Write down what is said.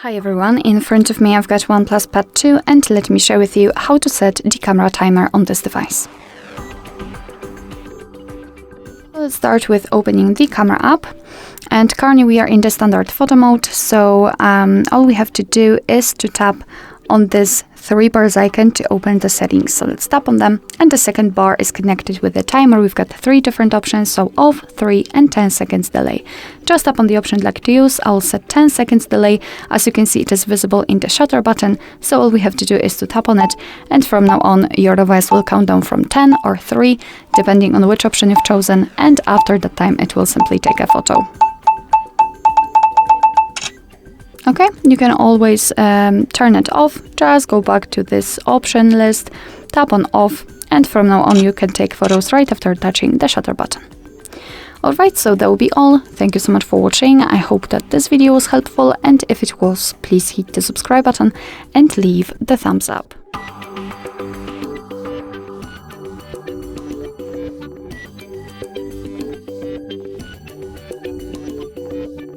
Hi everyone, in front of me I've got OnePlus Pad 2 and let me share with you how to set the camera timer on this device. Let's start with opening the camera app, and currently we are in the standard photo mode, so all we have to do is to tap on this 3 bars icon to open the settings. So let's tap on them, and the second bar is connected with the timer. We've got 3 different options, so off, 3 and 10 seconds delay. Just tap on the option you'd like to use. I'll set 10 seconds delay. As you can see, it is visible in the shutter button, so all we have to do is to tap on it, and from now on your device will count down from 10 or 3 depending on which option you've chosen, and after that time it will simply take a photo. Okay, you can always turn it off. Just go back to this option list, tap on off, and from now on you can take photos right after touching the shutter button. Alright, so that will be all. Thank you so much for watching. I hope that this video was helpful, and if it was, please hit the subscribe button and leave the thumbs up.